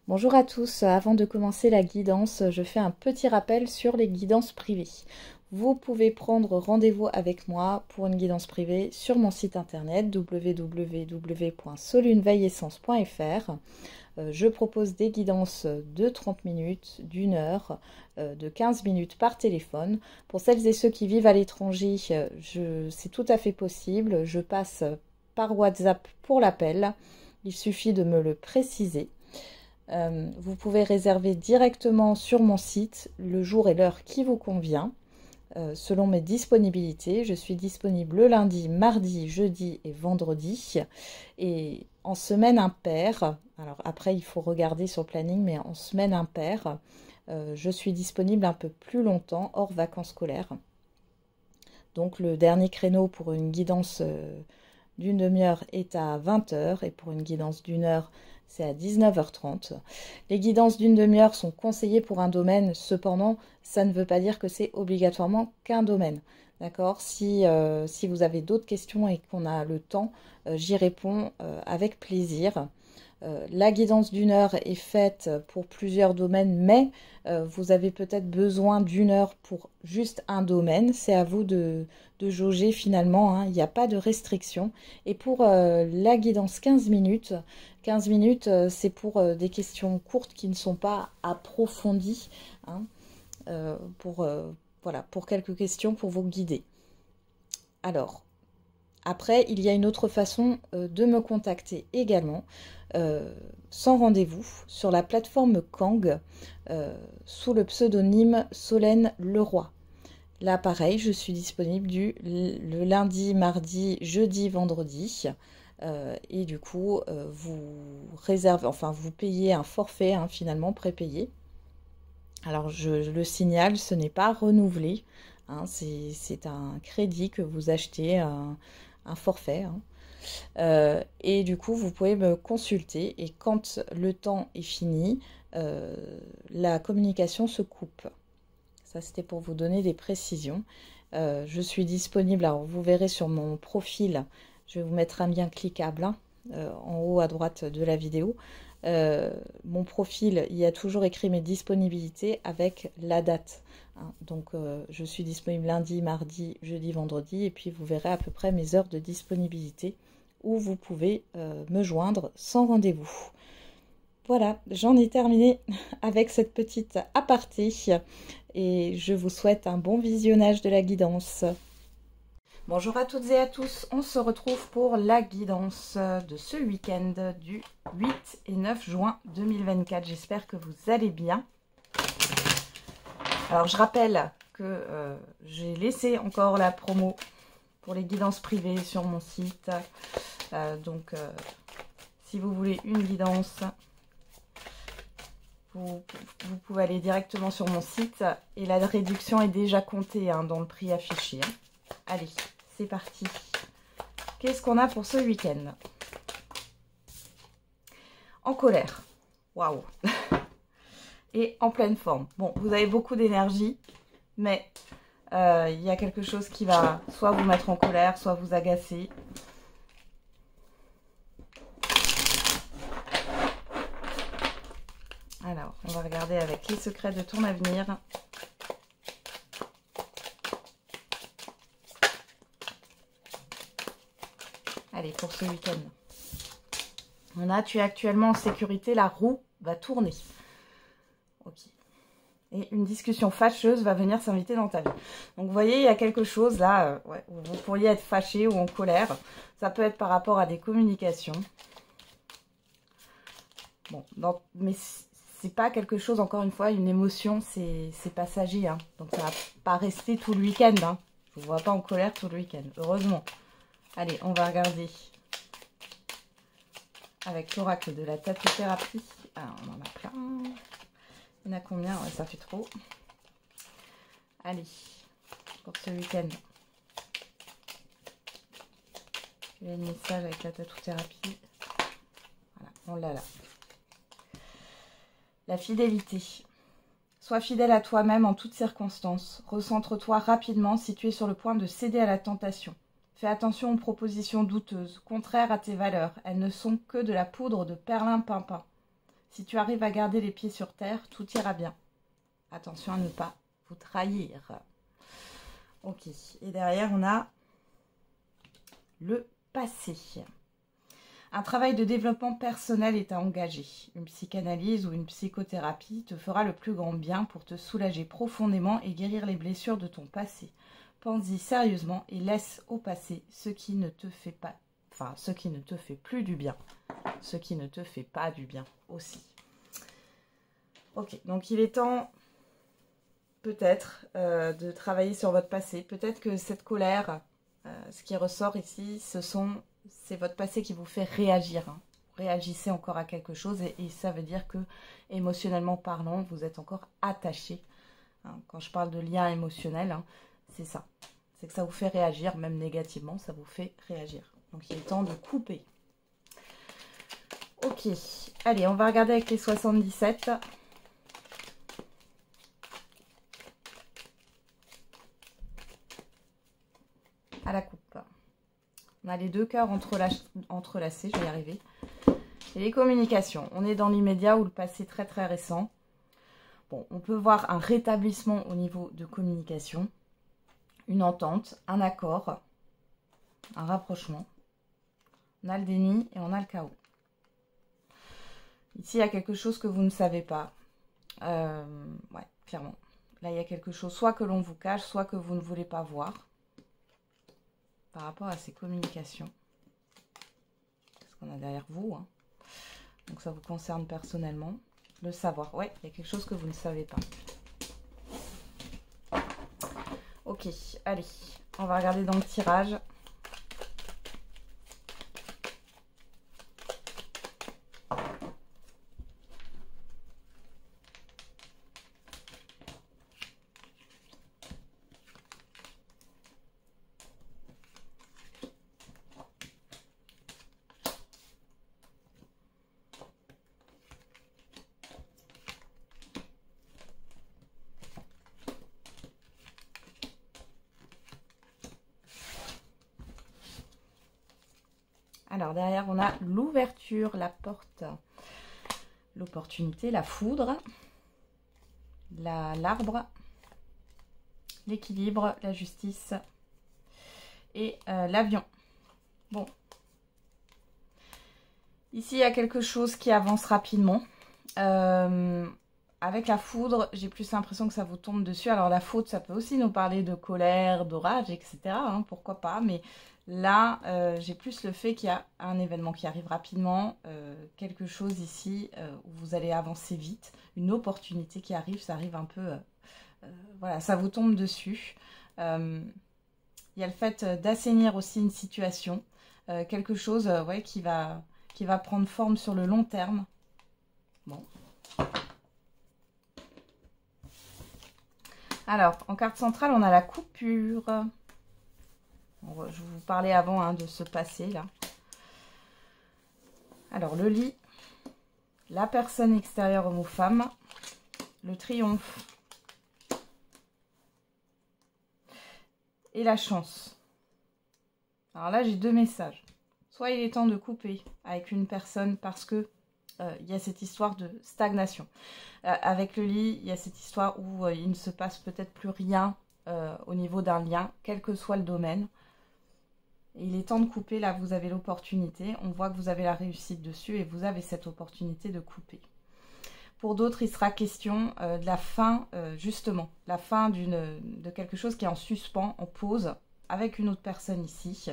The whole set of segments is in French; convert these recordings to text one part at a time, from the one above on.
Bonjour à tous, avant de commencer la guidance, je fais un petit rappel sur les guidances privées. Vous pouvez prendre rendez-vous avec moi pour une guidance privée sur mon site internet www.solunveillessence.fr. Je propose des guidances de 30 minutes, d'une heure, de 15 minutes par téléphone. Pour celles et ceux qui vivent à l'étranger, c'est tout à fait possible. Je passe par WhatsApp pour l'appel. Il suffit de me le préciser. Vous pouvez réserver directement sur mon site le jour et l'heure qui vous convient. Selon mes disponibilités, je suis disponible le lundi, mardi, jeudi et vendredi. Et en semaine impaire, alors après il faut regarder sur le planning, mais en semaine impaire, je suis disponible un peu plus longtemps, hors vacances scolaires. Donc le dernier créneau pour une guidance d'une demi-heure est à 20 h et pour une guidance d'une heure, c'est à 19h30. Les guidances d'une demi-heure sont conseillées pour un domaine, cependant, ça ne veut pas dire que c'est obligatoirement qu'un domaine. D'accord ? Si vous avez d'autres questions et qu'on a le temps, j'y réponds avec plaisir. La guidance d'une heure est faite pour plusieurs domaines, mais vous avez peut-être besoin d'une heure pour juste un domaine. C'est à vous de jauger finalement, hein. Il n'y a pas de restriction. Et pour la guidance 15 minutes, c'est pour des questions courtes qui ne sont pas approfondies, hein, voilà, pour quelques questions pour vous guider. Alors, après, il y a une autre façon de me contacter également, sans rendez-vous, sur la plateforme Kang, sous le pseudonyme Solène Leroy. Là, pareil, je suis disponible le lundi, mardi, jeudi, vendredi. Et du coup, vous réservez, enfin, vous payez un forfait, hein, finalement, prépayé. Alors, je le signale, ce n'est pas renouvelé. Hein, c'est un crédit que vous achetez, un forfait. Hein. Et du coup, vous pouvez me consulter. Et quand le temps est fini, la communication se coupe. Ça, c'était pour vous donner des précisions. Je suis disponible, alors vous verrez sur mon profil, je vais vous mettre un lien cliquable, hein, en haut à droite de la vidéo. Mon profil, il y a toujours écrit mes disponibilités avec la date. Hein. Donc, je suis disponible lundi, mardi, jeudi, vendredi. Et puis, vous verrez à peu près mes heures de disponibilité où vous pouvez me joindre sans rendez-vous. Voilà, j'en ai terminé avec cette petite aparté et je vous souhaite un bon visionnage de la guidance. Bonjour à toutes et à tous, on se retrouve pour la guidance de ce week-end du 8 et 9 juin 2024. J'espère que vous allez bien. Alors je rappelle que j'ai laissé encore la promo pour les guidances privées sur mon site. Donc si vous voulez une guidance, vous pouvez aller directement sur mon site et la réduction est déjà comptée, hein, dans le prix affiché. Hein. Allez, c'est parti. Qu'est-ce qu'on a pour ce week-end? En colère. Waouh. Et en pleine forme. Bon, vous avez beaucoup d'énergie, mais il y a quelque chose qui va soit vous mettre en colère, soit vous agacer. Alors, on va regarder avec les secrets de ton avenir. Allez, pour ce week-end. On a, tu es actuellement en sécurité, la roue va tourner. Ok. Et une discussion fâcheuse va venir s'inviter dans ta vie. Donc, vous voyez, il y a quelque chose là, ouais, où vous pourriez être fâché ou en colère. Ça peut être par rapport à des communications. Bon, mais c'est pas quelque chose, encore une fois, une émotion, c'est passager. Hein. Donc, ça va pas rester tout le week-end. Hein. Je ne vous vois pas en colère tout le week-end, heureusement. Allez, on va regarder avec l'oracle de la tatou-thérapie. Ah, on en a plein. Il y en a combien? Ouais, ça fait trop. Allez, pour ce week-end. Quel est le message avec la tatou-thérapie? Voilà, on l'a là. La fidélité. Sois fidèle à toi-même en toutes circonstances. Recentre-toi rapidement si tu es sur le point de céder à la tentation. Fais attention aux propositions douteuses, contraires à tes valeurs. Elles ne sont que de la poudre de perlimpinpin. Si tu arrives à garder les pieds sur terre, tout ira bien. Attention à ne pas vous trahir. Ok, et derrière, on a le passé. Un travail de développement personnel est à engager. Une psychanalyse ou une psychothérapie te fera le plus grand bien pour te soulager profondément et guérir les blessures de ton passé. Pense-y sérieusement et laisse au passé ce qui ne te fait pas, ce qui ne te fait plus du bien, ce qui ne te fait pas du bien aussi. Ok, donc il est temps peut-être de travailler sur votre passé. Peut-être que cette colère, ce qui ressort ici, c'est votre passé qui vous fait réagir. Hein. Réagissez encore à quelque chose et ça veut dire que, émotionnellement parlant, vous êtes encore attaché. Hein. Quand je parle de lien émotionnel, hein, c'est ça. C'est que ça vous fait réagir, même négativement, ça vous fait réagir. Donc il est temps de couper. Ok, allez, on va regarder avec les 77. À la coupe. On a les deux cœurs entrelacés, je vais y arriver. Et les communications. On est dans l'immédiat ou le passé très très récent. Bon, on peut voir un rétablissement au niveau de communication, une entente, un accord, un rapprochement. On a le déni et on a le chaos. Ici, il y a quelque chose que vous ne savez pas. Ouais, clairement. Là, il y a quelque chose, soit que l'on vous cache, soit que vous ne voulez pas voir. Par rapport à ces communications. Ce qu'on a derrière vous. Hein. Donc ça vous concerne personnellement. Le savoir. Ouais, il y a quelque chose que vous ne savez pas. Ok, allez. On va regarder dans le tirage. Alors derrière, on a l'ouverture, la porte, l'opportunité, la foudre, l'arbre, l'équilibre, la justice et l'avion. Bon. Ici, il y a quelque chose qui avance rapidement. Avec la foudre, j'ai plus l'impression que ça vous tombe dessus. Alors la foudre, ça peut aussi nous parler de colère, d'orage, etc. Hein, pourquoi pas, mais... Là, j'ai plus le fait qu'il y a un événement qui arrive rapidement, quelque chose ici où vous allez avancer vite, une opportunité qui arrive, ça arrive un peu, voilà, ça vous tombe dessus. Il y a le fait d'assainir aussi une situation, quelque chose ouais, qui va prendre forme sur le long terme. Bon. Alors, en carte centrale, on a la coupure. Je vous parlais avant hein, de ce passé là. Alors le lit, la personne extérieure homme ou femme, le triomphe et la chance. Alors là j'ai deux messages. Soit il est temps de couper avec une personne parce que il y a cette histoire de stagnation. Avec le lit, il y a cette histoire où il ne se passe peut-être plus rien au niveau d'un lien, quel que soit le domaine. Et il est temps de couper, là vous avez l'opportunité, on voit que vous avez la réussite dessus et vous avez cette opportunité de couper. Pour d'autres, il sera question de la fin, justement, la fin de quelque chose qui est en suspens, en pause, avec une autre personne ici.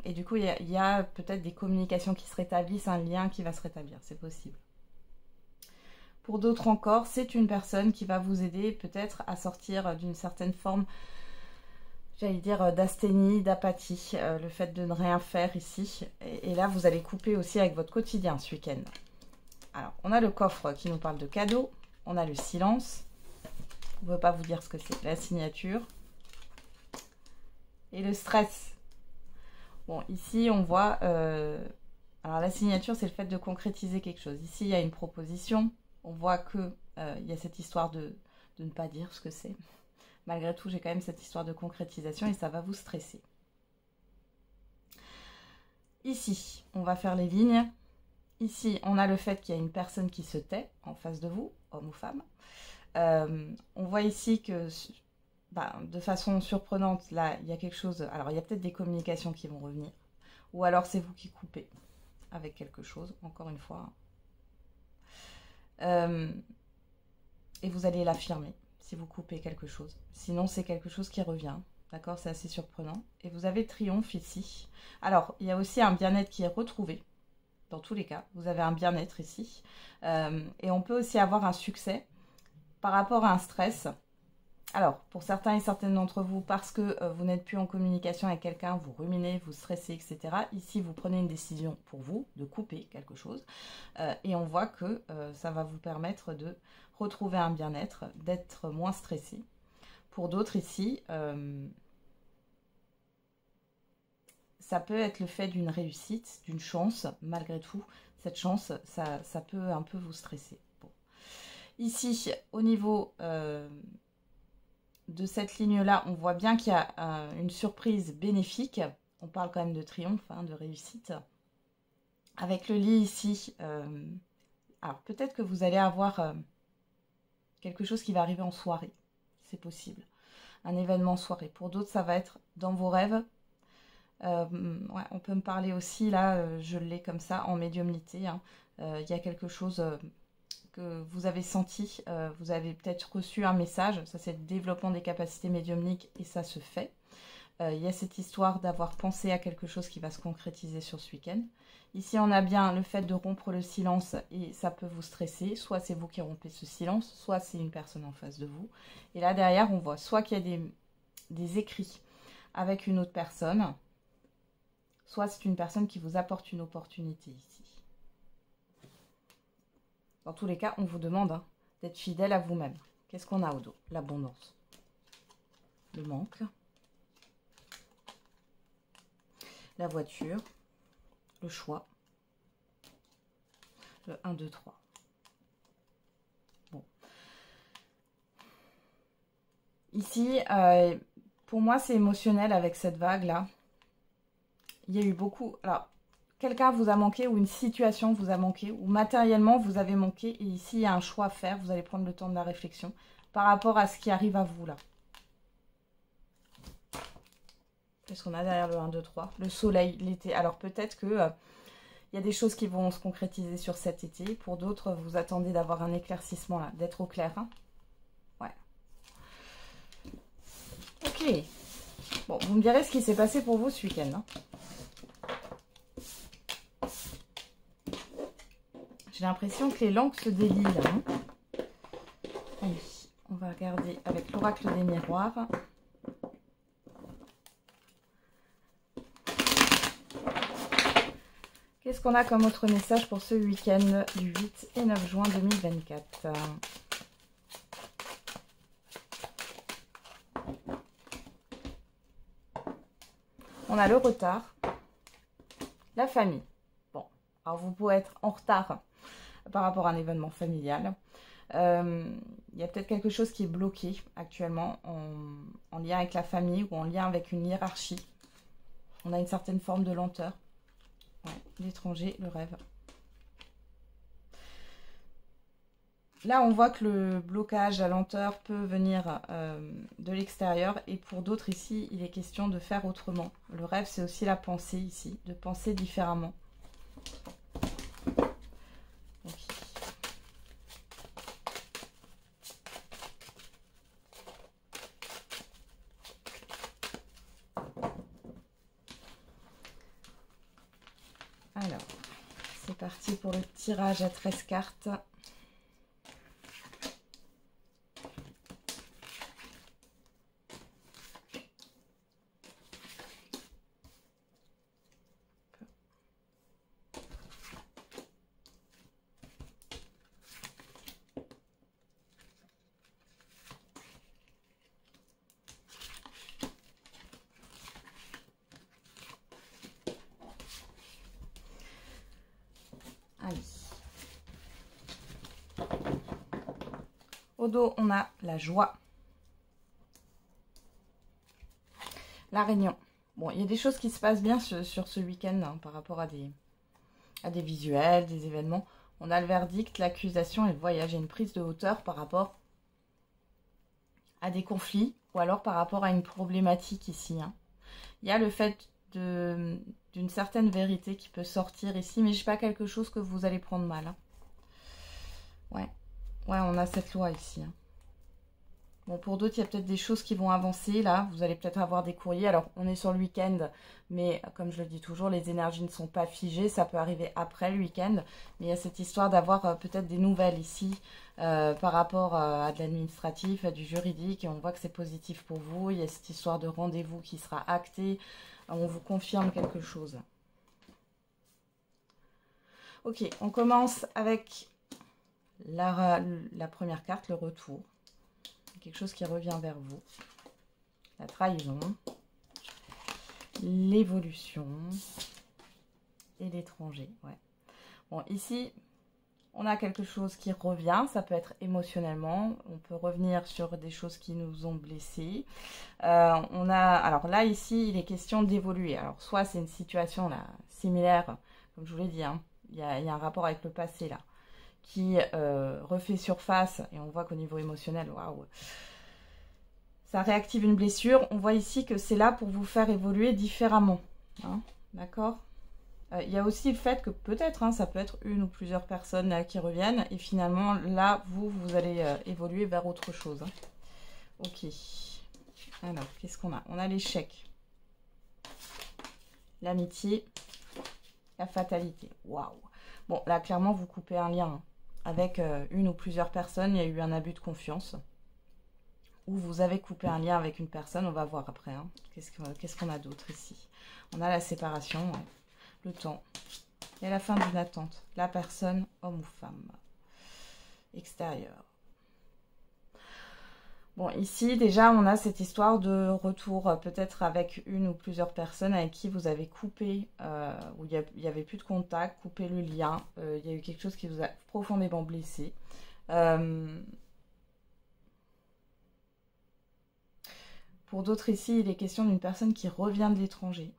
Et du coup, il y a peut-être des communications qui se rétablissent, un lien qui va se rétablir, c'est possible. Pour d'autres encore, c'est une personne qui va vous aider peut-être à sortir d'une certaine forme, j'allais dire d'asthénie, d'apathie, le fait de ne rien faire ici. Et là, vous allez couper aussi avec votre quotidien ce week-end. Alors, on a le coffre qui nous parle de cadeaux. On a le silence. On ne veut pas vous dire ce que c'est. La signature. Et le stress. Bon, ici, on voit... alors, la signature, c'est le fait de concrétiser quelque chose. Ici, il y a une proposition. On voit que il y a cette histoire de ne pas dire ce que c'est. Malgré tout, j'ai quand même cette histoire de concrétisation et ça va vous stresser. Ici, on va faire les lignes. Ici, on a le fait qu'il y a une personne qui se tait en face de vous, homme ou femme. On voit ici que, de façon surprenante, là, il y a quelque chose... Alors, il y a peut-être des communications qui vont revenir. Ou alors, c'est vous qui coupez avec quelque chose, encore une fois. Et vous allez l'affirmer si vous coupez quelque chose. Sinon, c'est quelque chose qui revient. D'accord? C'est assez surprenant. Et vous avez triomphe ici. Alors, il y a aussi un bien-être qui est retrouvé. Dans tous les cas, vous avez un bien-être ici. Et on peut aussi avoir un succès par rapport à un stress. Alors, pour certains et certaines d'entre vous, parce que vous n'êtes plus en communication avec quelqu'un, vous ruminez, vous stressez, etc. Ici, vous prenez une décision pour vous, de couper quelque chose. Et on voit que ça va vous permettre de retrouver un bien-être, d'être moins stressé. Pour d'autres ici, ça peut être le fait d'une réussite, d'une chance, malgré tout. Cette chance, ça peut un peu vous stresser. Bon. Ici, au niveau de cette ligne-là, on voit bien qu'il y a une surprise bénéfique. On parle quand même de triomphe, hein, de réussite. Avec le lit ici, alors peut-être que vous allez avoir quelque chose qui va arriver en soirée. C'est possible. Un événement en soirée. Pour d'autres, ça va être dans vos rêves. Ouais, on peut me parler aussi, là, je l'ai comme ça, en médiumnité. Hein. Il y a quelque chose que vous avez senti, vous avez peut-être reçu un message, ça c'est le développement des capacités médiumniques et ça se fait. Il y a cette histoire d'avoir pensé à quelque chose qui va se concrétiser sur ce week-end. Ici, on a bien le fait de rompre le silence et ça peut vous stresser. Soit c'est vous qui rompez ce silence, soit c'est une personne en face de vous. Et là, derrière, on voit soit qu'il y a des écrits avec une autre personne, soit c'est une personne qui vous apporte une opportunité ici. Dans tous les cas, on vous demande hein, d'être fidèle à vous-même. Qu'est-ce qu'on a au dos? L'abondance. Le manque. La voiture. Le choix. Le 1, 2, 3. Bon. Ici, pour moi, c'est émotionnel avec cette vague-là. Il y a eu beaucoup... Alors, quelqu'un vous a manqué ou une situation vous a manqué ou matériellement vous avez manqué. Et ici, il y a un choix à faire. Vous allez prendre le temps de la réflexion par rapport à ce qui arrive à vous là. Qu'est-ce qu'on a derrière le 1, 2, 3? Le soleil, l'été. Alors peut-être que il y a des choses qui vont se concrétiser sur cet été. Pour d'autres, vous attendez d'avoir un éclaircissement là, d'être au clair. Hein, ouais. Ok. Bon, vous me direz ce qui s'est passé pour vous ce week-end. Hein. J'ai l'impression que les langues se délient là. Hein. Allez, on va regarder avec l'oracle des miroirs. Qu'est-ce qu'on a comme autre message pour ce week-end du 8 et 9 juin 2024? On a le retard, la famille. Bon, alors vous pouvez être en retard par rapport à un événement familial. Il y a peut-être quelque chose qui est bloqué actuellement en lien avec la famille ou en lien avec une hiérarchie. On a une certaine forme de lenteur. Ouais, l'étranger, le rêve. Là, on voit que le blocage, la lenteur peut venir de l'extérieur. Et pour d'autres ici, il est question de faire autrement. Le rêve, c'est aussi la pensée ici, de penser différemment. Okay. Alors, c'est parti pour le tirage à 13 cartes. Allez. Au dos, on a la joie. La réunion. Bon, il y a des choses qui se passent bien sur ce week-end hein, par rapport à des à des visuels, des événements. On a le verdict, l'accusation et le voyage. Il y a une prise de hauteur par rapport à des conflits ou alors par rapport à une problématique ici. Hein. Il y a le fait d'une certaine vérité qui peut sortir ici, mais je sais pas quelque chose que vous allez prendre mal. Hein. Ouais, on a cette loi ici. Hein. Bon, pour d'autres, il y a peut-être des choses qui vont avancer, là. Vous allez peut-être avoir des courriers. Alors, on est sur le week-end, mais comme je le dis toujours, les énergies ne sont pas figées. Ça peut arriver après le week-end. Mais il y a cette histoire d'avoir peut-être des nouvelles ici par rapport à de l'administratif, à du juridique. Et on voit que c'est positif pour vous. Il y a cette histoire de rendez-vous qui sera actée. On vous confirme quelque chose. Ok, on commence avec la première carte, le retour. Quelque chose qui revient vers vous. La trahison, l'évolution et l'étranger. Ouais. Bon, ici, on a quelque chose qui revient. Ça peut être émotionnellement. On peut revenir sur des choses qui nous ont blessés. Alors là, ici, il est question d'évoluer. Alors, soit c'est une situation là, similaire, comme je vous l'ai dit. Hein, il y a un rapport avec le passé là, qui refait surface. Et on voit qu'au niveau émotionnel, waouh, ça réactive une blessure. On voit ici que c'est là pour vous faire évoluer différemment. Hein, d'accord ? Il y a aussi le fait que peut-être, hein, ça peut être une ou plusieurs personnes là, qui reviennent. Et finalement, là, vous allez évoluer vers autre chose. Hein. Ok. Alors, qu'est-ce qu'on a? On a l'échec. L'amitié. La fatalité. Waouh. Bon, là, clairement, vous coupez un lien avec une ou plusieurs personnes. Il y a eu un abus de confiance. Ou vous avez coupé un lien avec une personne. On va voir après. Hein. Qu'est-ce qu'on a d'autre ici? On a la séparation. Ouais. Le temps. Et la fin d'une attente. La personne, homme ou femme. Extérieur. Bon, ici, déjà, on a cette histoire de retour, peut-être avec une ou plusieurs personnes avec qui vous avez coupé, où il n'y avait plus de contact, coupé le lien. Il y a eu quelque chose qui vous a profondément blessé. Pour d'autres ici, il est question d'une personne qui revient de l'étranger.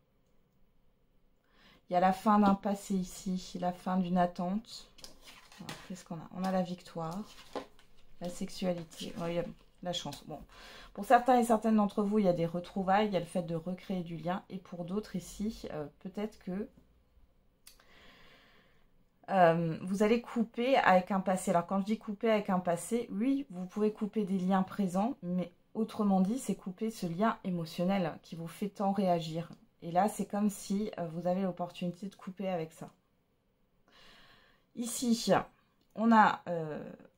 Il y a la fin d'un passé ici, la fin d'une attente. Qu'est-ce qu'on a? On a la victoire, la sexualité. Oh, il y a la chance. Bon, pour certains et certaines d'entre vous, il y a des retrouvailles, il y a le fait de recréer du lien. Et pour d'autres ici, peut-être que vous allez couper avec un passé. Alors quand je dis couper avec un passé, oui, vous pouvez couper des liens présents, mais autrement dit, c'est couper ce lien émotionnel qui vous fait tant réagir. Et là, c'est comme si vous avez l'opportunité de couper avec ça. Ici, on a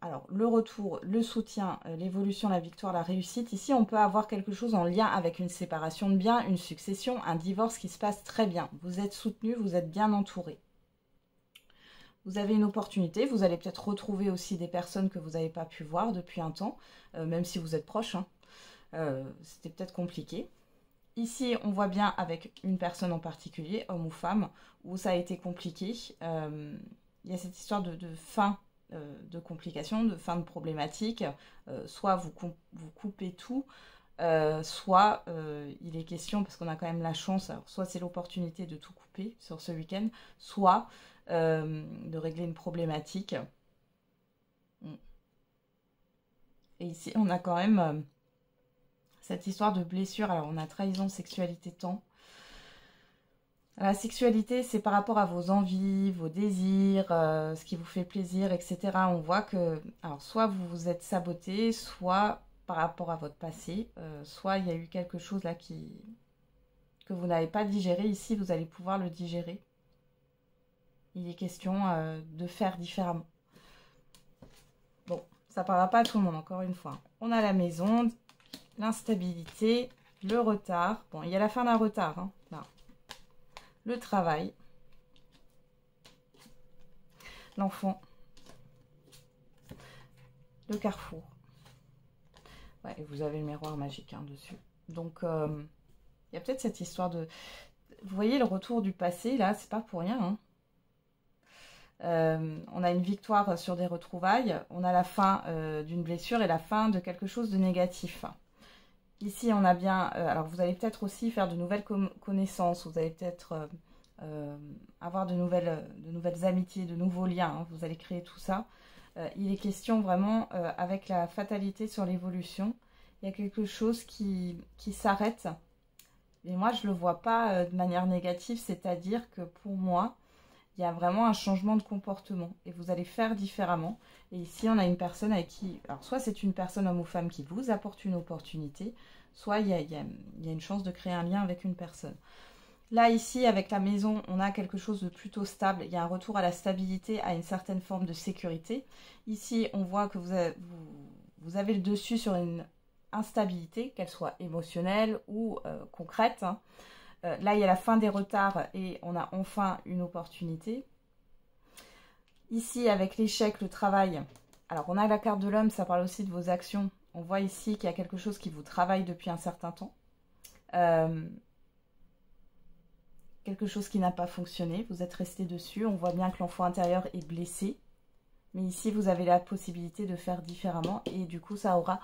alors le retour, le soutien, l'évolution, la victoire, la réussite. Ici, on peut avoir quelque chose en lien avec une séparation de biens, une succession, un divorce qui se passe très bien. Vous êtes soutenu, vous êtes bien entouré. Vous avez une opportunité, vous allez peut-être retrouver aussi des personnes que vous n'avez pas pu voir depuis un temps, même si vous êtes proche. Hein. C'était peut-être compliqué. Ici, on voit bien avec une personne en particulier, homme ou femme, où ça a été compliqué. Il y a cette histoire de fin de complications, de fin de problématiques. Soit vous coupez tout, soit il est question, parce qu'on a quand même la chance, alors soit c'est l'opportunité de tout couper sur ce week-end, soit de régler une problématique. Et ici, on a quand même cette histoire de blessure. Alors, on a trahison, sexualité, temps. La sexualité, c'est par rapport à vos envies, vos désirs, ce qui vous fait plaisir, etc. On voit que, alors, soit vous vous êtes saboté, soit par rapport à votre passé, soit il y a eu quelque chose là que vous n'avez pas digéré. Ici, vous allez pouvoir le digérer. Il est question de faire différemment. Bon, ça ne parlera pas à tout le monde, encore une fois. On a la maison, l'instabilité, le retard. Bon, il y a la fin d'un retard, hein, là. Le travail, l'enfant, le carrefour. Ouais, et vous avez le miroir magique hein, dessus. Donc, il y a peut-être cette histoire de... Vous voyez le retour du passé, là, c'est pas pour rien, hein. On a une victoire sur des retrouvailles, on a la fin d'une blessure et la fin de quelque chose de négatif. Ici, on a bien... alors, vous allez peut-être aussi faire de nouvelles connaissances, vous allez peut-être avoir de nouvelles amitiés, de nouveaux liens, hein, vous allez créer tout ça. Il est question vraiment, avec la fatalité sur l'évolution, il y a quelque chose qui s'arrête. Et moi, je ne le vois pas de manière négative, c'est-à-dire que pour moi, il y a vraiment un changement de comportement et vous allez faire différemment. Et ici, on a une personne avec qui, alors soit c'est une personne, homme ou femme, qui vous apporte une opportunité, soit il y a une chance de créer un lien avec une personne. Là, ici, avec la maison, on a quelque chose de plutôt stable. Il y a un retour à la stabilité, à une certaine forme de sécurité. Ici, on voit que vous avez le dessus sur une instabilité, qu'elle soit émotionnelle ou concrète, hein. Là, il y a la fin des retards et on a enfin une opportunité. Ici, avec l'échec, le travail. Alors, on a la carte de l'homme, ça parle aussi de vos actions. On voit ici qu'il y a quelque chose qui vous travaille depuis un certain temps. Quelque chose qui n'a pas fonctionné. Vous êtes resté dessus. On voit bien que l'enfant intérieur est blessé. Mais ici, vous avez la possibilité de faire différemment. Et du coup, ça aura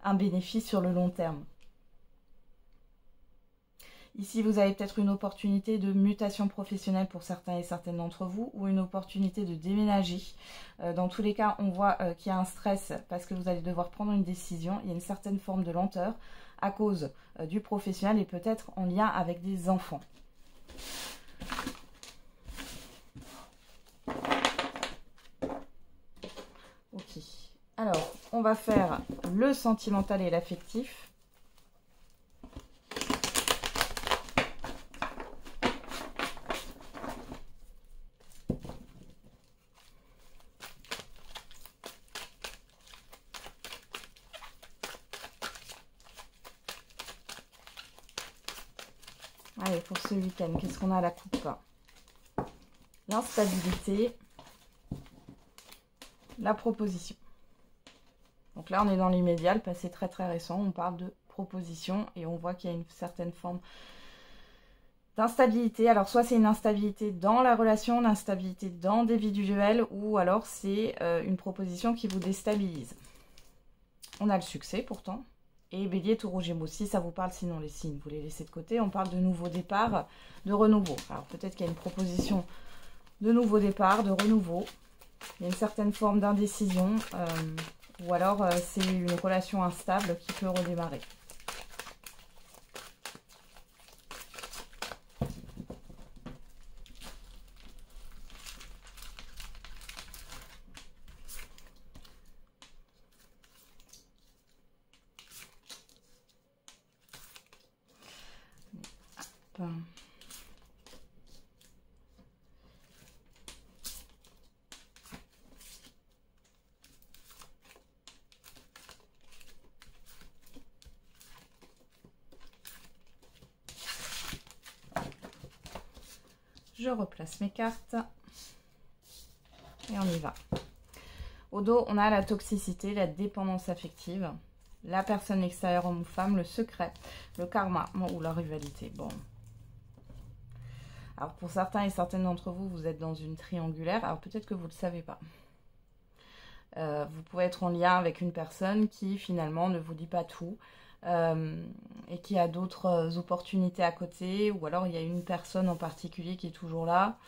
un bénéfice sur le long terme. Ici, vous avez peut-être une opportunité de mutation professionnelle pour certains et certaines d'entre vous, ou une opportunité de déménager. Dans tous les cas, on voit qu'il y a un stress parce que vous allez devoir prendre une décision. Il y a une certaine forme de lenteur à cause du professionnel et peut-être en lien avec des enfants. Ok. Alors, on va faire le sentimental et l'affectif. Allez, pour ce week-end, qu'est-ce qu'on a à la coupe? L'instabilité, la proposition. Donc là, on est dans l'immédiat, le passé très très récent. On parle de proposition et on voit qu'il y a une certaine forme d'instabilité. Alors, soit c'est une instabilité dans la relation, l'instabilité dans des vies duels, ou alors c'est une proposition qui vous déstabilise. On a le succès pourtant. Et Bélier, Taureau, Gémeaux, si ça vous parle, sinon les signes, vous les laissez de côté. On parle de nouveau départ, de renouveau. Alors peut-être qu'il y a une proposition de nouveau départ, de renouveau. Il y a une certaine forme d'indécision. Ou alors c'est une relation instable qui peut redémarrer. Je replace mes cartes et on y va. Au dos, on a la toxicité, la dépendance affective, la personne extérieure, homme ou femme, le secret, le karma ou la rivalité. Bon. Alors pour certains et certaines d'entre vous, vous êtes dans une triangulaire. Alors peut-être que vous ne le savez pas. Vous pouvez être en lien avec une personne qui finalement ne vous dit pas tout. Et qui a d'autres opportunités à côté, ou alors il y a une personne en particulier qui est toujours là.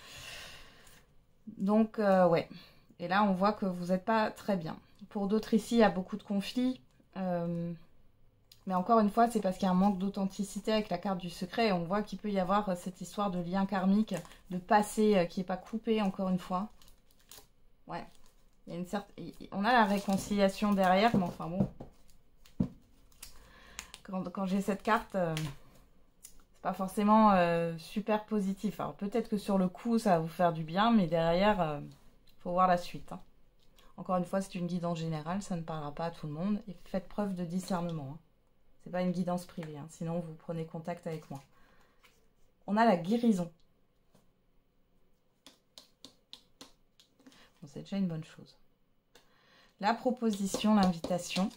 Donc, ouais. Et là, on voit que vous n'êtes pas très bien. Pour d'autres ici, il y a beaucoup de conflits. Mais encore une fois, c'est parce qu'il y a un manque d'authenticité avec la carte du secret. Et on voit qu'il peut y avoir cette histoire de lien karmique, de passé qui n'est pas coupé, encore une fois. Ouais. Il y a une certaine... On a la réconciliation derrière, mais enfin bon... Quand j'ai cette carte, c'est pas forcément super positif. Alors peut-être que sur le coup, ça va vous faire du bien, mais derrière, faut voir la suite. Hein. Encore une fois, c'est une guidance générale, ça ne parlera pas à tout le monde. Et faites preuve de discernement. Hein. C'est pas une guidance privée, hein, sinon vous prenez contact avec moi. On a la guérison. Bon, c'est déjà une bonne chose. La proposition, l'invitation.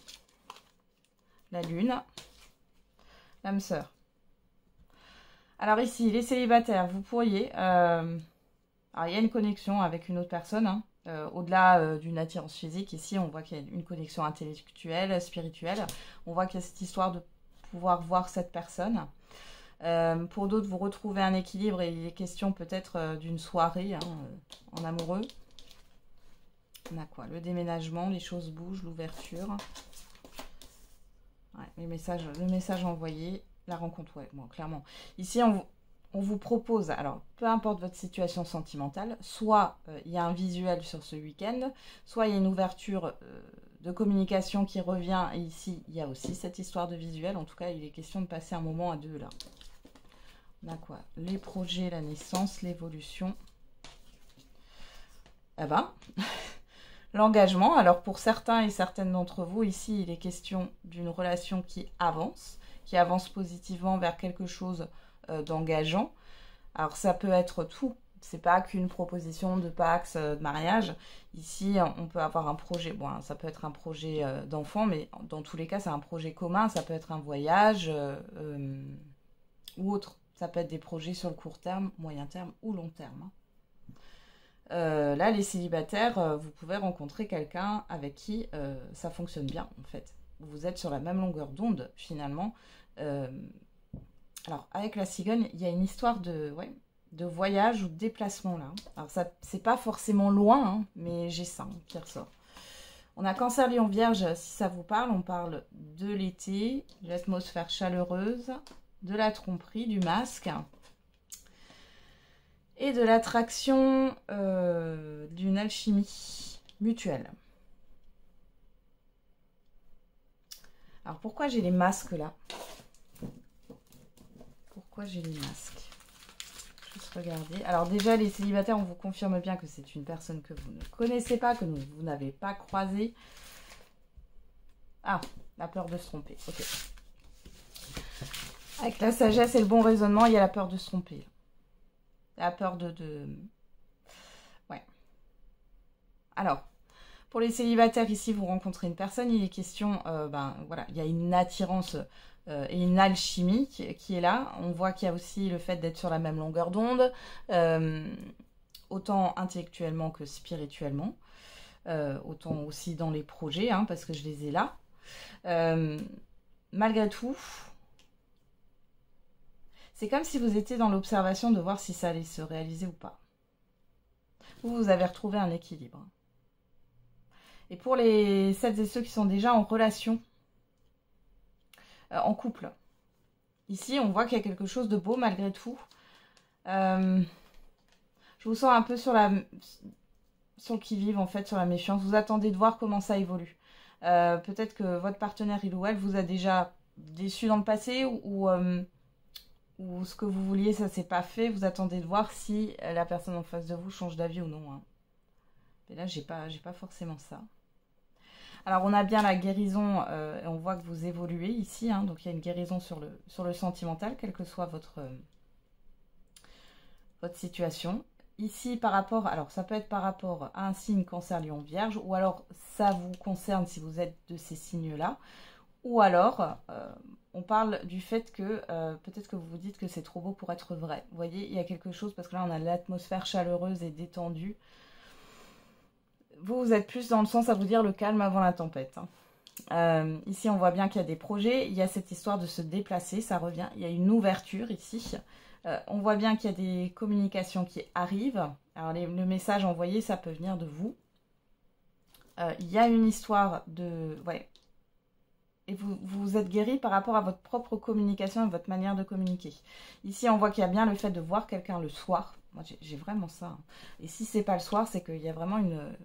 La lune. L'âme sœur. Alors ici, les célibataires, vous pourriez... alors il y a une connexion avec une autre personne, hein, au-delà d'une attirance physique. Ici, on voit qu'il y a une connexion intellectuelle, spirituelle. On voit qu'il y a cette histoire de pouvoir voir cette personne. Pour d'autres, vous retrouvez un équilibre et il est question peut-être d'une soirée hein, en amoureux. On a quoi? Le déménagement, les choses bougent, l'ouverture. Ouais, le message envoyé, la rencontre, ouais, bon, clairement. Ici, on vous propose, alors peu importe votre situation sentimentale, soit il y a un visuel sur ce week-end, soit il y a une ouverture de communication qui revient, et ici il y a aussi cette histoire de visuel. En tout cas, il est question de passer un moment à deux là. On a quoi? Les projets, la naissance, l'évolution. Ah ben, l'engagement. Alors pour certains et certaines d'entre vous, ici il est question d'une relation qui avance positivement vers quelque chose d'engageant. Alors ça peut être tout, c'est pas qu'une proposition de Pax, de mariage. Ici on peut avoir un projet, bon ça peut être un projet d'enfant, mais dans tous les cas c'est un projet commun, ça peut être un voyage ou autre. Ça peut être des projets sur le court terme, moyen terme ou long terme. Là les célibataires, vous pouvez rencontrer quelqu'un avec qui ça fonctionne bien en fait. Vous êtes sur la même longueur d'onde finalement. Alors, avec la cigogne, il y a une histoire de voyage ou de déplacement là. Alors, ça, c'est pas forcément loin, hein, mais j'ai ça qui ressort. On a Cancer, Lion, Vierge, si ça vous parle. On parle de l'été, de l'atmosphère chaleureuse, de la tromperie, du masque et de l'attraction d'une alchimie mutuelle. Alors, pourquoi j'ai les masques là? Pourquoi j'ai les masques? Juste regarder. Alors déjà, les célibataires, on vous confirme bien que c'est une personne que vous ne connaissez pas, que vous n'avez pas croisée. Ah, la peur de se tromper. Ok. Avec la sagesse et le bon raisonnement, il y a la peur de se tromper. La peur de... Ouais. Alors, pour les célibataires, ici, vous rencontrez une personne, il est question... voilà, il y a une attirance... et une alchimie qui est là. On voit qu'il y a aussi le fait d'être sur la même longueur d'onde, autant intellectuellement que spirituellement, autant aussi dans les projets, hein, parce que je les ai là. Malgré tout, c'est comme si vous étiez dans l'observation de voir si ça allait se réaliser ou pas. Vous avez retrouvé un équilibre. Et pour celles et ceux qui sont déjà en relation, en couple. Ici, on voit qu'il y a quelque chose de beau malgré tout. Je vous sens un peu sur le qui-vive, en fait, sur la méfiance. Vous attendez de voir comment ça évolue. Peut-être que votre partenaire, il ou elle, vous a déjà déçu dans le passé ou ce que vous vouliez, ça s'est pas fait. Vous attendez de voir si la personne en face de vous change d'avis ou non. Hein. Et là, j'ai pas forcément ça. Alors, on a bien la guérison, et on voit que vous évoluez ici, hein, donc il y a une guérison sur le sentimental, quelle que soit votre situation. Ici, par rapport, alors ça peut être par rapport à un signe Cancer, Lion, Vierge, ou alors ça vous concerne si vous êtes de ces signes-là, ou alors on parle du fait que peut-être que vous vous dites que c'est trop beau pour être vrai. Vous voyez, il y a quelque chose, parce que là on a l'atmosphère chaleureuse et détendue. Vous êtes plus dans le sens à vous dire le calme avant la tempête. Hein. Ici, on voit bien qu'il y a des projets. Il y a cette histoire de se déplacer, ça revient. Il y a une ouverture ici. On voit bien qu'il y a des communications qui arrivent. Alors, le message envoyé, ça peut venir de vous. Il y a une histoire de... Ouais. Et vous êtes guéri par rapport à votre propre communication et votre manière de communiquer. Ici, on voit qu'il y a bien le fait de voir quelqu'un le soir. Moi, j'ai vraiment ça. Hein. Et si c'est pas le soir, c'est qu'il y a vraiment une...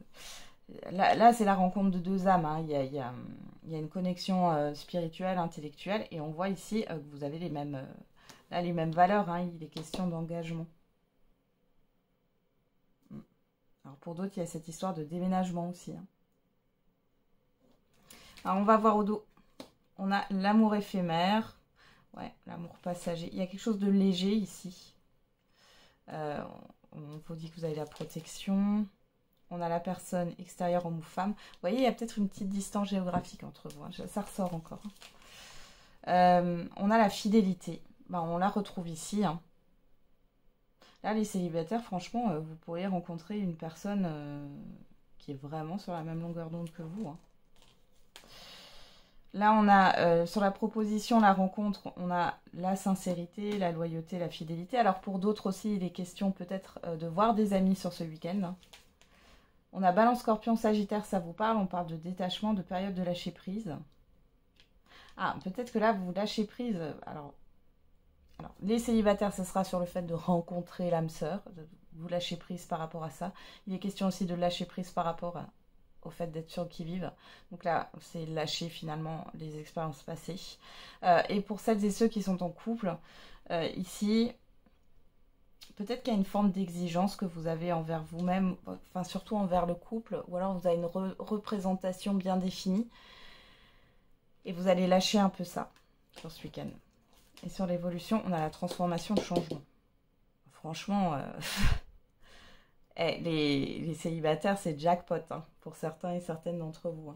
Là c'est la rencontre de deux âmes. Hein. Il y a une connexion spirituelle, intellectuelle. Et on voit ici que vous avez les mêmes valeurs. Hein. Il est question d'engagement. Alors pour d'autres, il y a cette histoire de déménagement aussi. Hein. Alors on va voir au dos. On a l'amour éphémère. Ouais, l'amour passager. Il y a quelque chose de léger ici. On vous dit que vous avez la protection. On a la personne extérieure, homme ou femme. Vous voyez, il y a peut-être une petite distance géographique entre vous. Hein. Ça ressort encore. On a la fidélité. Ben, on la retrouve ici. Hein. Là, les célibataires, franchement, vous pourriez rencontrer une personne qui est vraiment sur la même longueur d'onde que vous. Hein. Là, on a sur la proposition, la rencontre, on a la sincérité, la loyauté, la fidélité. Alors pour d'autres aussi, il est question peut-être de voir des amis sur ce week-end. On a Balance, Scorpion, Sagittaire, ça vous parle. On parle de détachement, de période de lâcher prise. Ah, peut-être que là, vous lâchez prise. Alors, les célibataires, ce sera sur le fait de rencontrer l'âme sœur, de vous lâcher prise par rapport à ça. Il est question aussi de lâcher prise par rapport au fait d'être sur le qui-vive. Donc là, c'est lâcher finalement les expériences passées. Et pour celles et ceux qui sont en couple, ici, peut-être qu'il y a une forme d'exigence que vous avez envers vous-même, enfin surtout envers le couple, ou alors vous avez une représentation bien définie. Et vous allez lâcher un peu ça sur ce week-end. Et sur l'évolution, on a la transformation, le changement. Franchement, les célibataires, c'est jackpot hein, pour certains et certaines d'entre vous. Hein.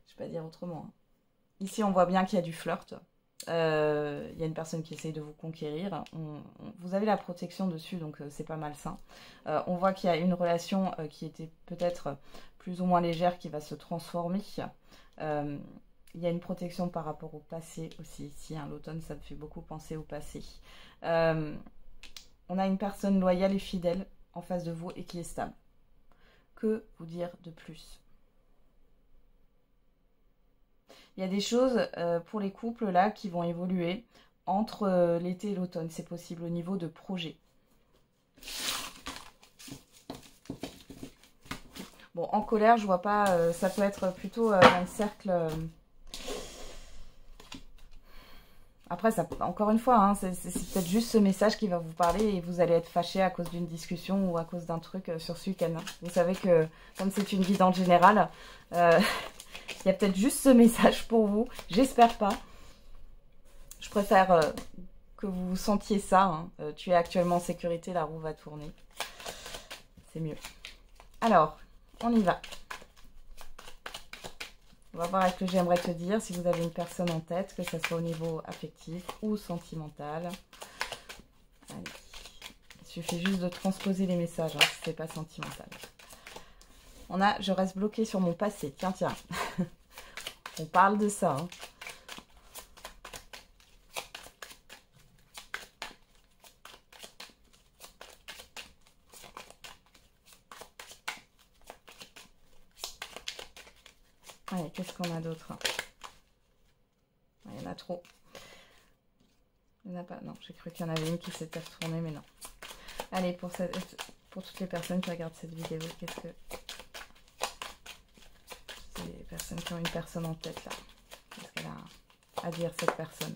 Je ne vais pas dire autrement. Hein. Ici, on voit bien qu'il y a du flirt. Il y a une personne qui essaye de vous conquérir. Vous avez la protection dessus, donc c'est pas malsain. On voit qu'il y a une relation qui était peut-être plus ou moins légère qui va se transformer. Il y a une protection par rapport au passé aussi ici. Hein. L'automne, ça me fait beaucoup penser au passé. On a une personne loyale et fidèle en face de vous et qui est stable. Que vous dire de plus? Il y a des choses pour les couples là qui vont évoluer entre l'été et l'automne. C'est possible au niveau de projet. Bon, en colère, je vois pas. Ça peut être plutôt un cercle. Après, ça, encore une fois, hein, c'est peut-être juste ce message qui va vous parler et vous allez être fâché à cause d'une discussion ou à cause d'un truc sur ce week-end. Hein. Vous savez que, comme c'est une guidance générale, il y a peut-être juste ce message pour vous. J'espère pas. Je préfère que vous sentiez ça. Hein. Tu es actuellement en sécurité, la roue va tourner. C'est mieux. Alors, on y va. On va voir avec ce que j'aimerais te dire, si vous avez une personne en tête, que ce soit au niveau affectif ou sentimental. Allez. Il suffit juste de transposer les messages, hein, si ce n'est pas sentimental. On a « Je reste bloqué sur mon passé ». Tiens, tiens. On parle de ça. Hein. Allez, qu'est-ce qu'on a d'autre? Il y en a trop. Il n'y en a pas. Non, j'ai cru qu'il y en avait une qui s'était retournée, mais non. Allez, pour toutes les personnes qui regardent cette vidéo, qu'est-ce que... C'est les personnes qui ont une personne en tête, là. Qu'est-ce qu'elle a à dire, cette personne?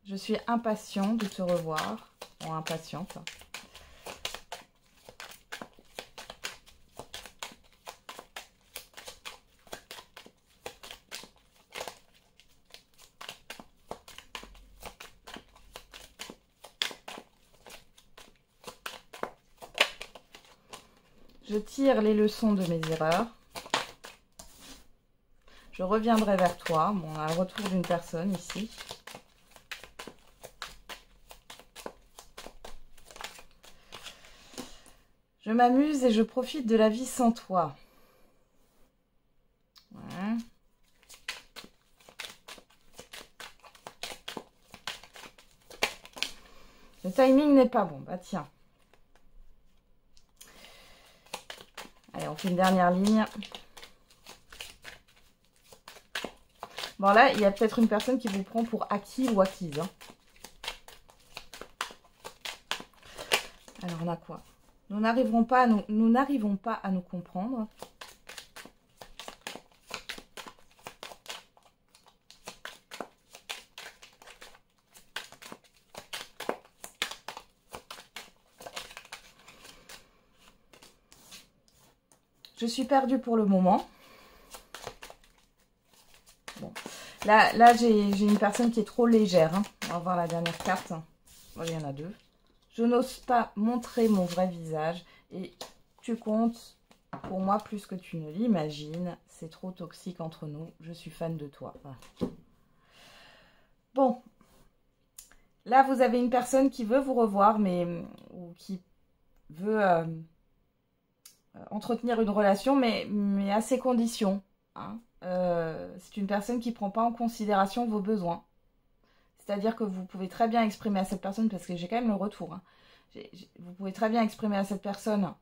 Je suis impatient de te revoir. Bon, impatiente. Je tire les leçons de mes erreurs. Je reviendrai vers toi. Bon, on a le retour d'une personne ici. Je m'amuse et je profite de la vie sans toi. Ouais. Le timing n'est pas bon. Bah tiens. Allez, on fait une dernière ligne. Bon, là, il y a peut-être une personne qui vous prend pour acquis ou acquise. Hein. Alors, on a quoi? Nous n'arrivons pas à nous comprendre. Je suis perdue pour le moment. Bon. Là j'ai une personne qui est trop légère. Hein. On va voir la dernière carte. Bon, il y en a deux. Je n'ose pas montrer mon vrai visage. Et tu comptes pour moi plus que tu ne l'imagines. C'est trop toxique entre nous. Je suis fan de toi. Voilà. Bon. Là, vous avez une personne qui veut vous revoir, mais ou qui veut... entretenir une relation, mais à ses conditions. Hein. C'est une personne qui ne prend pas en considération vos besoins. C'est-à-dire que vous pouvez très bien exprimer à cette personne, parce que j'ai quand même le retour, hein, vous pouvez très bien exprimer à cette personne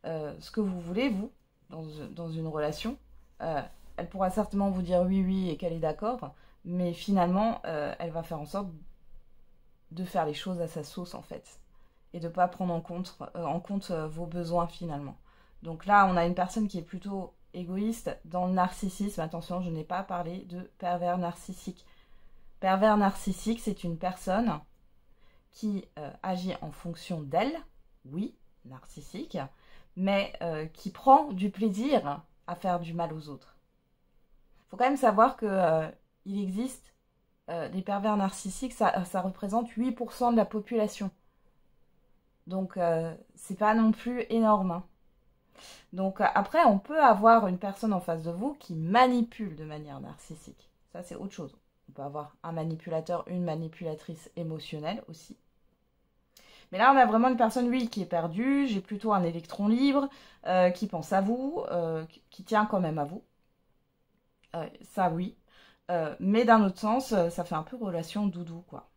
ce que vous voulez, vous, dans une relation. Elle pourra certainement vous dire oui, oui, et qu'elle est d'accord, mais finalement, elle va faire en sorte de faire les choses à sa sauce, en fait, et de ne pas prendre en compte vos besoins, finalement. Donc là, on a une personne qui est plutôt égoïste dans le narcissisme. Attention, je n'ai pas parlé de pervers narcissique. Pervers narcissique, c'est une personne qui agit en fonction d'elle, oui, narcissique, mais qui prend du plaisir à faire du mal aux autres. Il faut quand même savoir qu'il existe des pervers narcissiques, ça représente 8% de la population. Donc, c'est pas non plus énorme. Hein. Donc, après, on peut avoir une personne en face de vous qui manipule de manière narcissique. Ça, c'est autre chose. On peut avoir un manipulateur, une manipulatrice émotionnelle aussi. Mais là, on a vraiment une personne, oui, qui est perdue. J'ai plutôt un électron libre, qui pense à vous, qui tient quand même à vous. Ça, oui. Mais d'un autre sens, ça fait un peu relation doudou, quoi.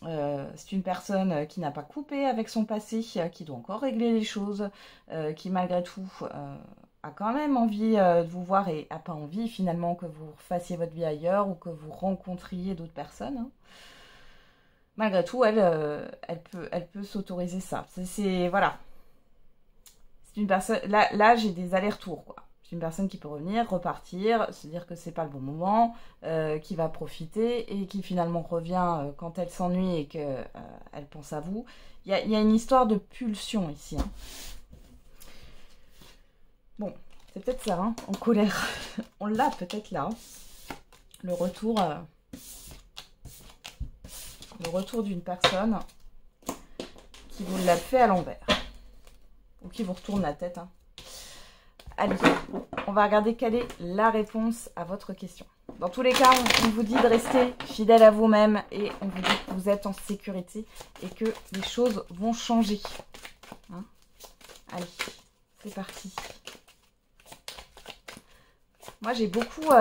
C'est une personne qui n'a pas coupé avec son passé, qui doit encore régler les choses, qui malgré tout a quand même envie de vous voir et n'a pas envie finalement que vous fassiez votre vie ailleurs ou que vous rencontriez d'autres personnes. Hein. Malgré tout, elle peut s'autoriser ça. Voilà. C'est une personne. Là j'ai des allers-retours, quoi. C'est une personne qui peut revenir, repartir, se dire que c'est pas le bon moment, qui va profiter et qui finalement revient quand elle s'ennuie et qu'elle pense à vous. Il y a une histoire de pulsion ici. Hein. Bon, c'est peut-être ça, hein, en colère. On l'a peut-être là. Hein. Le retour d'une personne qui vous l'a fait à l'envers. Ou qui vous retourne la tête. Hein. Allez, on va regarder quelle est la réponse à votre question. Dans tous les cas, on vous dit de rester fidèle à vous-même et on vous dit que vous êtes en sécurité et que les choses vont changer. Hein? Allez, c'est parti. Moi, j'ai beaucoup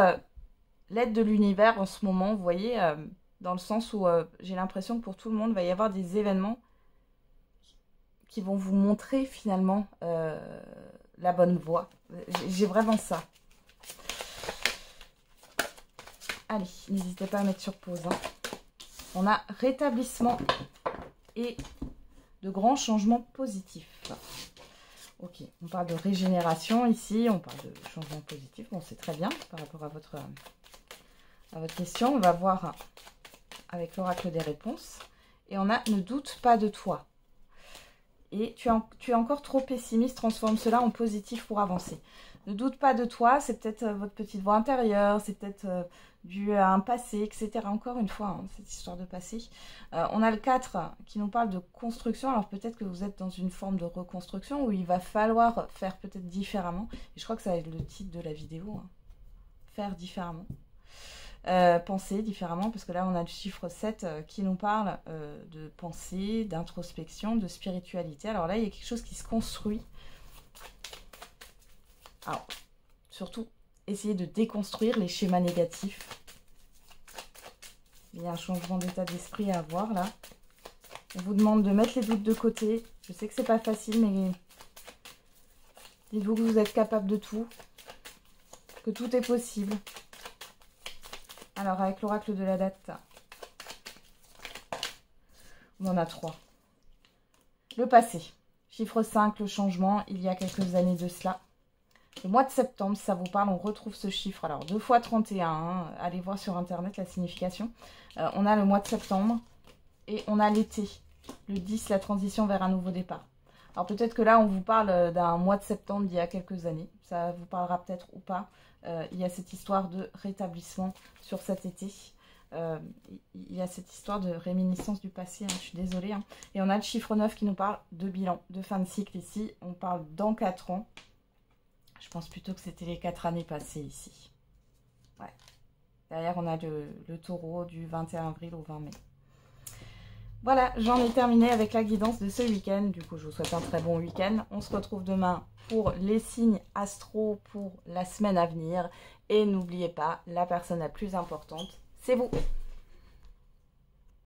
l'aide de l'univers en ce moment, vous voyez, dans le sens où j'ai l'impression que pour tout le monde, il va y avoir des événements qui vont vous montrer finalement la bonne voie. J'ai vraiment ça. Allez, n'hésitez pas à mettre sur pause. Hein. On a rétablissement et de grands changements positifs. Ok, on parle de régénération ici, on parle de changement positif. Bon, c'est très bien par rapport à votre question. On va voir avec l'oracle des réponses. Et on a « Ne doute pas de toi ». Et tu es encore trop pessimiste, transforme cela en positif pour avancer. Ne doute pas de toi, c'est peut-être votre petite voix intérieure, c'est peut-être dû à un passé, etc. Encore une fois, hein, cette histoire de passé. On a le 4 qui nous parle de construction, alors peut-être que vous êtes dans une forme de reconstruction où il va falloir faire peut-être différemment. Et je crois que ça va être le titre de la vidéo, hein. Faire différemment. Penser différemment, parce que là on a le chiffre 7 qui nous parle de pensée, d'introspection, de spiritualité. Alors là il y a quelque chose qui se construit. Alors, surtout, essayez de déconstruire les schémas négatifs. Il y a un changement d'état d'esprit à avoir là. On vous demande de mettre les doutes de côté. Je sais que c'est pas facile, mais dites-vous que vous êtes capable de tout, que tout est possible. Alors, avec l'oracle de la date, on en a 3. Le passé. Chiffre 5, le changement, il y a quelques années de cela. Le mois de septembre, si ça vous parle, on retrouve ce chiffre. Alors, 2 fois 31, hein, allez voir sur Internet la signification. On a le mois de septembre et on a l'été. Le 10, la transition vers un nouveau départ. Alors, peut-être que là, on vous parle d'un mois de septembre d'il y a quelques années. Ça vous parlera peut-être ou pas. Il y a cette histoire de rétablissement sur cet été. Il y a cette histoire de réminiscence du passé, hein, je suis désolée. Hein. Et on a le chiffre 9 qui nous parle de bilan, de fin de cycle ici. On parle dans 4 ans. Je pense plutôt que c'était les 4 années passées ici. Ouais. Derrière, on a le taureau du 21 avril au 20 mai. Voilà, j'en ai terminé avec la guidance de ce week-end. Du coup, je vous souhaite un très bon week-end. On se retrouve demain pour les signes astro pour la semaine à venir. Et n'oubliez pas, la personne la plus importante, c'est vous.